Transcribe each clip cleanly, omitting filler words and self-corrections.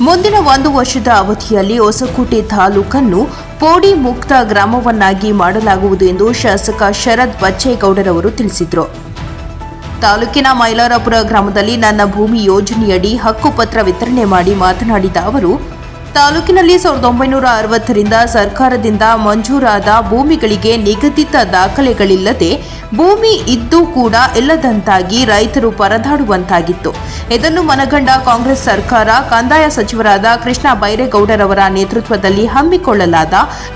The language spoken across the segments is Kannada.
ಮುಂದಿನ 1 ವರ್ಷದ ಅವಧಿಯಲ್ಲಿ ಹೊಸಕೋಟೆ ತಾಲೂಕನ್ನು ಪೋಡಿ ಮುಕ್ತ ಗ್ರಾಮವನ್ನಾಗಿ ಮಾಡಲಾಗುವುದು ಎಂದು ಶಾಸಕ ಶರತ್ ಬಚ್ಚೇಗೌಡರವರು ತಿಳಿಸಿದರು. ತಾಲೂಕಿನ ಮೈಲಾರಪುರ ಗ್ರಾಮದಲ್ಲಿ ನನ್ನ ಭೂಮಿ ಯೋಜನೆಯಡಿ ಹಕ್ಕುಪತ್ರ ವಿತರಣೆ ಮಾಡಿ ಮಾತನಾಡಿದ ಅವರು, ತಾಲೂಕಿನಲ್ಲಿ 1960ರಿಂದ ಸರ್ಕಾರದಿಂದ ಮಂಜೂರಾದ ಭೂಮಿಗಳಿಗೆ ನಿಗದಿತ ದಾಖಲೆಗಳಿಲ್ಲದೆ ಭೂಮಿ ಇದ್ದೂ ಕೂಡ ಇಲ್ಲದಂತಾಗಿ ರೈತರು ಪರದಾಡುವಂತಾಗಿತ್ತು. ಇದನ್ನು ಮನಗಂಡ ಕಾಂಗ್ರೆಸ್ ಸರ್ಕಾರ ಕಂದಾಯ ಸಚಿವರಾದ ಕೃಷ್ಣ ಬೈರೇಗೌಡರವರ ನೇತೃತ್ವದಲ್ಲಿ ಹಮ್ಮಿಕೊಳ್ಳಲಾದ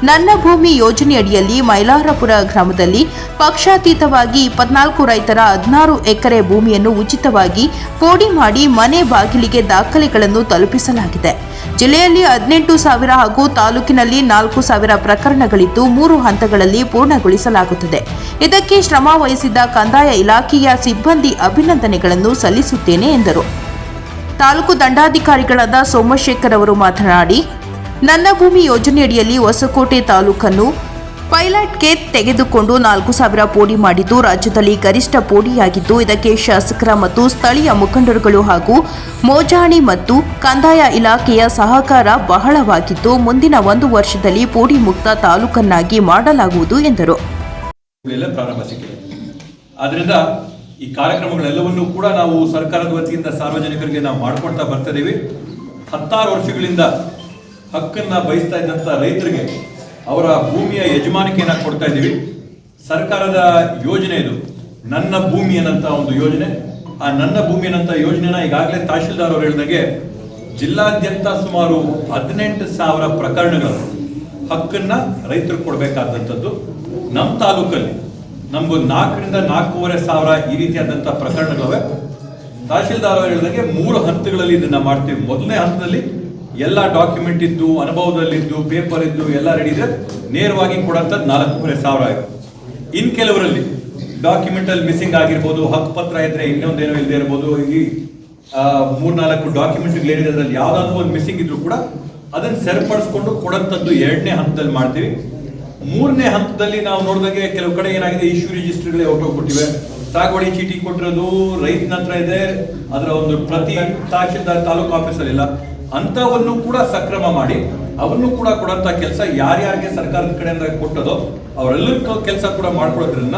ನನ್ನ ಭೂಮಿ ಯೋಜನೆಯಡಿಯಲ್ಲಿ ಮೈಲಾರಪುರ ಗ್ರಾಮದಲ್ಲಿ ಪಕ್ಷಾತೀತವಾಗಿ 24 ರೈತರ 16 ಎಕರೆ ಭೂಮಿಯನ್ನು ಉಚಿತವಾಗಿ ಪೋಡಿ ಮಾಡಿ ಮನೆ ಬಾಗಿಲಿಗೆ ದಾಖಲೆಗಳನ್ನು ತಲುಪಿಸಲಾಗಿದೆ. ಜಿಲ್ಲೆಯಲ್ಲಿ 18,000 ಹಾಗೂ ತಾಲೂಕಿನಲ್ಲಿ 4,000 ಪ್ರಕರಣಗಳಿದ್ದು 3 ಹಂತಗಳಲ್ಲಿ ಪೂರ್ಣಗೊಳಿಸಲಾಗುತ್ತದೆ. ಇದಕ್ಕೆ ಶ್ರಮ ವಹಿಸಿದ್ದ ಕಂದಾಯ ಇಲಾಖೆಯ ಸಿಬ್ಬಂದಿ ಅಭಿನಂದನೆಗಳನ್ನು ಸಲ್ಲಿಸುತ್ತೇನೆ ಎಂದರು. ತಾಲೂಕು ದಂಡಾಧಿಕಾರಿಗಳಾದ ಸೋಮಶೇಖರ್ ಅವರು ಮಾತನಾಡಿ, ನನ್ನ ಭೂಮಿ ಯೋಜನೆಯಡಿಯಲ್ಲಿ ಹೊಸಕೋಟೆ ತಾಲೂಕನ್ನು ಪೈಲಟ್ಗೆ ತೆಗೆದುಕೊಂಡು 4,000 ಪೋಡಿ ಮಾಡಿದ್ದು ರಾಜ್ಯದಲ್ಲಿ ಗರಿಷ್ಠ ಪೋಡಿಯಾಗಿದ್ದು, ಇದಕ್ಕೆ ಶಾಸಕರ ಮತ್ತು ಸ್ಥಳೀಯ ಮುಖಂಡರುಗಳು ಹಾಗೂ ಮೋಜಾಣಿ ಮತ್ತು ಕಂದಾಯ ಇಲಾಖೆಯ ಸಹಕಾರ ಬಹಳವಾಗಿದ್ದು, ಮುಂದಿನ 1 ವರ್ಷದಲ್ಲಿ ಪೋಡಿ ಮುಕ್ತ ತಾಲೂಕನ್ನಾಗಿ ಮಾಡಲಾಗುವುದು ಎಂದರು. ಆದ್ದರಿಂದ ಈ ಕಾರ್ಯಕ್ರಮಗಳೆಲ್ಲವನ್ನೂ ಕೂಡ ನಾವು ಸರ್ಕಾರದ ವತಿಯಿಂದ ಸಾರ್ವಜನಿಕರಿಗೆ ನಾವು ಮಾಡ್ಕೊಳ್ತಾ ಬರ್ತಾ ಇದ್ದೀವಿ. 16 ವರ್ಷಗಳಿಂದ ಹಕ್ಕನ್ನ ಬಯಸ್ತಾ ಇದ್ದಂಥ ರೈತರಿಗೆ ಅವರ ಭೂಮಿಯ ಯಜಮಾನಿಕೆಯನ್ನು ಕೊಡ್ತಾ ಇದ್ದೀವಿ. ಸರ್ಕಾರದ ಯೋಜನೆ ಇದು, ನನ್ನ ಭೂಮಿ ಅನ್ನಂತ ಒಂದು ಯೋಜನೆ. ಆ ನನ್ನ ಭೂಮಿ ಅನ್ನಂತ ಯೋಜನೆನ ಈಗಾಗಲೇ ತಹಶೀಲ್ದಾರ್ ಅವರು ಹೇಳಿದಾಗೆ ಜಿಲ್ಲಾದ್ಯಂತ ಸುಮಾರು 18,000 ಪ್ರಕರಣಗಳು ಹಕ್ಕನ್ನ ರೈತರು ಕೊಡಬೇಕಾದಂಥದ್ದು. ನಮ್ಮ ತಾಲೂಕಲ್ಲಿ ನಮಗೂ 4,000 ರಿಂದ 4,500 ಈ ರೀತಿಯಾದಂಥ ಪ್ರಕರಣಗಳವೆ. ತಹಶೀಲ್ದಾರ್ ಅವರು ಹೇಳಿದಾಗೆ 3 ಹಂತಗಳಲ್ಲಿ ಇದನ್ನ ಮಾಡ್ತೀವಿ. ಮೊದಲನೇ ಹಂತದಲ್ಲಿ ಎಲ್ಲ ಡಾಕ್ಯುಮೆಂಟ್ ಇದ್ದು, ಅನುಭವದಲ್ಲಿದ್ದು, ಪೇಪರ್ ಇದ್ದು ಎಲ್ಲ ರೆಡಿ ಇದೆ, ನೇರವಾಗಿ ಕೊಡಂಥದ್ದು 4,500 ಇನ್ ಕೆಲವರಲ್ಲಿ ಡಾಕ್ಯುಮೆಂಟ್ ಅಲ್ಲಿ ಮಿಸ್ಸಿಂಗ್ ಆಗಿರ್ಬೋದು, ಹಕ್ಕು ಪತ್ರ ಇದ್ರೆ ಇನ್ನೊಂದೇನೋ ಇಲ್ಲದೆ ಇರ್ಬೋದು. ಈ 3-4 ಡಾಕ್ಯುಮೆಂಟ್ ಏನಿದೆ ಅದರಲ್ಲಿ ಯಾವ್ದಾದ್ರು ಒಂದು ಮಿಸ್ಸಿಂಗ್ ಇದ್ರು ಕೂಡ ಅದನ್ನ ಸರಿಪಡಿಸ್ಕೊಂಡು ಕೊಡಂಥದ್ದು 2ನೇ ಹಂತದಲ್ಲಿ ಮಾಡ್ತೀವಿ. 3ನೇ ಹಂತದಲ್ಲಿ ನಾವು ನೋಡಿದಾಗೆ ಕೆಲವು ಕಡೆ ಏನಾಗಿದೆ, ಇಶ್ಯೂ ರಿಜಿಸ್ಟರ್ಗಳೇ ಹೊರಟೋಗ್ಬಿಟ್ಟಿವೆ. ಸಾಗುವಳಿ ಚೀಟಿ ಕೊಟ್ಟಿರೋದು ರೈತನ ಹತ್ರ ಇದೆ, ಅದರ ಒಂದು ಪ್ರತಿ ತಹಶೀಲ್ದಾರ್ ತಾಲೂಕು ಆಫೀಸಲ್ಲಿ ಇಲ್ಲ. ಅಂತವನ್ನು ಕೂಡ ಸಕ್ರಮ ಮಾಡಿ ಅವನ್ನು ಕೂಡ ಕೊಡಂತ ಕೆಲಸ ಯಾರ್ಯಾರಿಗೆ ಸರ್ಕಾರದ ಕಡೆಯಿಂದ ಕೊಟ್ಟದೋ ಅವರೆಲ್ಲರಿಗೂ ಕೆಲಸ ಕೂಡ ಮಾಡ್ಕೊಡೋದ್ರಿಂದ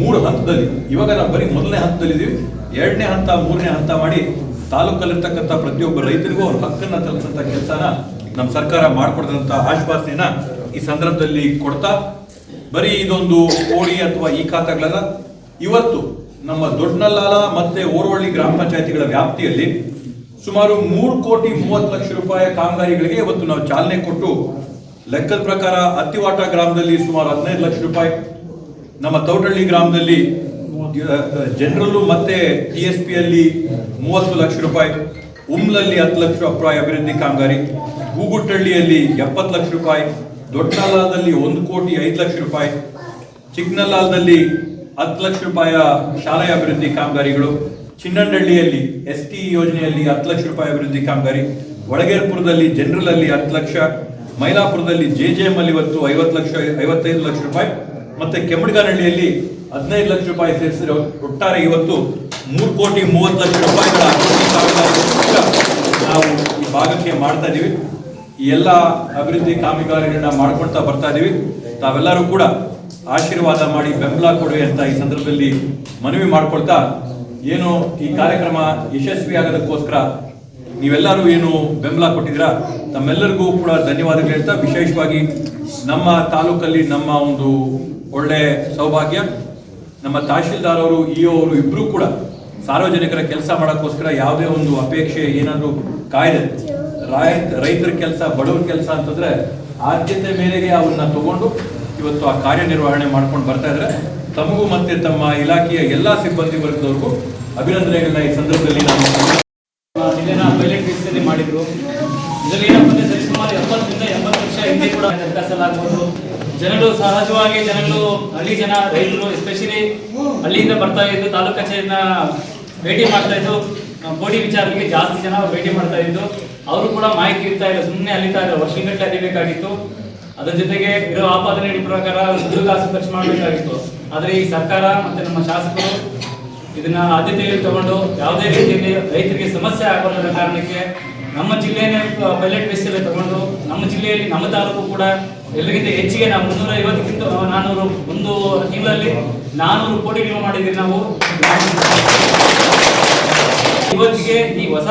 3 ಹಂತದಲ್ಲಿ ಇವಾಗ ನಾವು ಬರೀ ಮೊದಲನೇ ಹಂತದಲ್ಲಿ ಇದೀವಿ. 2ನೇ ಹಂತ 3ನೇ ಹಂತ ಮಾಡಿ ತಾಲೂಕಲ್ಲಿರ್ತಕ್ಕಂಥ ಪ್ರತಿಯೊಬ್ಬ ರೈತರಿಗೂ ಅವ್ರ ಹಕ್ಕನ್ನ ತಲುಪಿಸಂತ ಕೆಲಸನ ನಮ್ಮ ಸರ್ಕಾರ ಮಾಡ್ಕೊಡದಂತ ಆಶ್ವಾಸನೆಯನ್ನ ಈ ಸಂದರ್ಭದಲ್ಲಿ ಕೊಡ್ತಾ, ಬರೀ ಇದೊಂದು ಕೋಡಿ ಅಥವಾ ಈ ಖಾತೆಗಳಲ್ಲ, ಇವತ್ತು ನಮ್ಮ ದೊಡ್ಡನಲ್ಲಾಲ ಮತ್ತೆ ಓರ್ವಳ್ಳಿ ಗ್ರಾಮ ಪಂಚಾಯತಿಗಳ ವ್ಯಾಪ್ತಿಯಲ್ಲಿ ಸುಮಾರು 3,30,00,000 ರೂಪಾಯಿ ಕಾಮಗಾರಿಗಳಿಗೆ ಇವತ್ತು ನಾವು ಚಾಲನೆ ಕೊಟ್ಟು, ಲೆಕ್ಕದ ಪ್ರಕಾರ ಅತ್ತಿವಾಟ ಗ್ರಾಮದಲ್ಲಿ ಸುಮಾರು 15 ಲಕ್ಷ ರೂಪಾಯಿ, ನಮ್ಮ ತೌಟಳ್ಳಿ ಗ್ರಾಮದಲ್ಲಿ ಜನರಲ್ಲು ಮತ್ತೆ TSP ಅಲ್ಲಿ 30 ಲಕ್ಷ ರೂಪಾಯಿ, ಉಮ್ಲಲ್ಲಿ 10 ಲಕ್ಷ ರೂಪಾಯಿ ಅಭಿವೃದ್ಧಿ ಕಾಮಗಾರಿ, ಗೂಗುಟ್ಟಳ್ಳಿಯಲ್ಲಿ 70 ಲಕ್ಷ ರೂಪಾಯಿ, ದೊಡ್ಡನಲ್ಲಾದಲ್ಲಿ 1,05,00,000 ರೂಪಾಯಿ, ಚಿಕ್ಕನಲ್ಲಾದಲ್ಲಿ 10 ಲಕ್ಷ ರೂಪಾಯಿ ಶಾಲೆಯ ಅಭಿವೃದ್ಧಿ ಕಾಮಗಾರಿಗಳು, ಚಿನ್ನಂಡಳ್ಳಿಯಲ್ಲಿ ST ಯೋಜನೆಯಲ್ಲಿ 10 ಲಕ್ಷ ರೂಪಾಯಿ ಅಭಿವೃದ್ಧಿ ಕಾಮಗಾರಿ, ಒಳಗೇರ್ಪುರದಲ್ಲಿ ಜನರಲ್ ಅಲ್ಲಿ 10 ಲಕ್ಷ, ಮೈಲಾಪುರದಲ್ಲಿ JJM ಅಲ್ಲಿ ಇವತ್ತು 55 ಲಕ್ಷ ರೂಪಾಯಿ, ಮತ್ತೆ ಕೆಮ್ಮಡ್ಗಾನಹಳ್ಳಿಯಲ್ಲಿ 15 ಲಕ್ಷ ರೂಪಾಯಿ ಸೇರಿಸಿರೋ ಒಟ್ಟಾರೆ ಇವತ್ತು 3,30,00,000 ರೂಪಾಯಿಗಳ ನಾವು ಈ ಭಾಗಕ್ಕೆ ಮಾಡ್ತಾ ಇದೀವಿ. ಈ ಎಲ್ಲ ಅಭಿವೃದ್ಧಿ ಕಾಮಗಾರಿಗಳನ್ನ ಮಾಡ್ಕೊಳ್ತಾ ಬರ್ತಾ ಇದೀವಿ. ತಾವೆಲ್ಲರೂ ಕೂಡ ಆಶೀರ್ವಾದ ಮಾಡಿ ಬೆಂಬಲ ಕೊಡಿ ಅಂತ ಈ ಸಂದರ್ಭದಲ್ಲಿ ಮನವಿ ಮಾಡ್ಕೊಳ್ತಾ, ಏನು ಈ ಕಾರ್ಯಕ್ರಮ ಯಶಸ್ವಿ ಆಗೋದಕ್ಕೋಸ್ಕರ ನೀವೆಲ್ಲರೂ ಏನು ಬೆಂಬಲ ಕೊಟ್ಟಿದ್ದೀರಾ ತಮ್ಮೆಲ್ಲರಿಗೂ ಕೂಡ ಧನ್ಯವಾದಗಳು ಹೇಳ್ತಾ, ವಿಶೇಷವಾಗಿ ನಮ್ಮ ತಾಲೂಕಲ್ಲಿ ನಮ್ಮ ಒಂದು ಒಳ್ಳೆ ಸೌಭಾಗ್ಯ, ನಮ್ಮ ತಹಶೀಲ್ದಾರ್ ಅವರು EO ಅವರು ಇಬ್ರು ಕೂಡ ಸಾರ್ವಜನಿಕರ ಕೆಲಸ ಮಾಡೋಕ್ಕೋಸ್ಕರ ಯಾವುದೇ ಒಂದು ಅಪೇಕ್ಷೆ ಏನಾದರೂ ಕಾಯ್ದೆ ರೈತರ ಕೆಲಸ, ಬಡವರ ಕೆಲಸ ಅಂತಂದ್ರೆ ಆದ್ಯತೆ ಮೇರೆಗೆ ಅವನ್ನ ತಗೊಂಡು ಇವತ್ತು ಆ ಕಾರ್ಯನಿರ್ವಹಣೆ ಮಾಡ್ಕೊಂಡು ಬರ್ತಾ ಇದ್ದಾರೆ. ತಮಗೂ ಮತ್ತೆ ತಮ್ಮ ಇಲಾಖೆಯ ಎಲ್ಲಾ ಸಿಬ್ಬಂದಿ ವರ್ಗದವರಿಗೂ ಅಭಿನಂದನೆಗಳನ್ನ ಈ ಸಂದರ್ಭದಲ್ಲಿ ನಾನು ಪೈಲಟ್ ಬೇಸಿಸಲ್ಲಿ ಮಾಡಿದ್ರು. ಇದರಲ್ಲಿ ಏನಪ್ಪ ಅಂದ್ರೆ ಸರಿಸುಮಾರು 70 ರಿಂದ 80 ವರ್ಷ ಹಿಂದೆ ಕೂಡ ನಿರ್ಕಸಲಾಗಬಹುದು. ಜನರು ಸಹಜವಾಗಿ ಹಳ್ಳಿ ಜನ ರೈತರು ಎಸ್ಪೆಷಲಿ ಹಳ್ಳಿಯಿಂದ ಬರ್ತಾ ಇದ್ದು ತಾಲೂಕು ಕಚೇರಿನ ಭೇಟಿ ಮಾಡ್ತಾ ಇದ್ದು, ಬೋಡಿ ವಿಚಾರಗಳಿಗೆ ಜಾಸ್ತಿ ಜನ ಭೇಟಿ ಮಾಡ್ತಾ ಇದ್ದು, ಅವರು ಕೂಡ ಮಾಹಿತಿ ಇರ್ತಾ ಇಲ್ಲ, ಸುಮ್ಮನೆ ಅಲಿತಾ ಇಲ್ಲ, ವರ್ಷಗಟ್ಟಲೆ ಅಲಿಬೇಕಾಗಿತ್ತು. ಅದರ ಜೊತೆಗೆ ಇರೋ ಆಪಾದನೆ ಪ್ರಕಾರ ದುಡ್ಡು ಖರ್ಚು ಮಾಡಬೇಕಾಗಿತ್ತು. ಆದರೆ ಈ ಸರ್ಕಾರ ಮತ್ತೆ ನಮ್ಮ ಶಾಸಕರು ಇದನ್ನ ಆದ್ಯತೆಯಲ್ಲಿ ತಗೊಂಡು ಯಾವುದೇ ರೀತಿಯಲ್ಲಿ ರೈತರಿಗೆ ಸಮಸ್ಯೆ ಆಗೋದ್ರ ಕಾರಣಕ್ಕೆ ನಮ್ಮ ಜಿಲ್ಲೆಯನ್ನೇ ಪೈಲಟ್ ಬೇಸಲ್ಲಿ ತಗೊಂಡು ನಮ್ಮ ಜಿಲ್ಲೆಯಲ್ಲಿ ನಮ್ಮ ತಾಲೂಕು ಕೂಡ ಎಲ್ಲರಿಗಿಂತ ಹೆಚ್ಚಿಗೆ ನಾವು 350ಕ್ಕಿಂತ 400 ಒಂದು ತಿಂಗಳಲ್ಲಿ 400 ಕೋಟಿ ವಿಮೆ ಮಾಡಿದ್ದೀವಿ ನಾವು. ಇವತ್ತಿಗೆ ಈ ಹೊಸ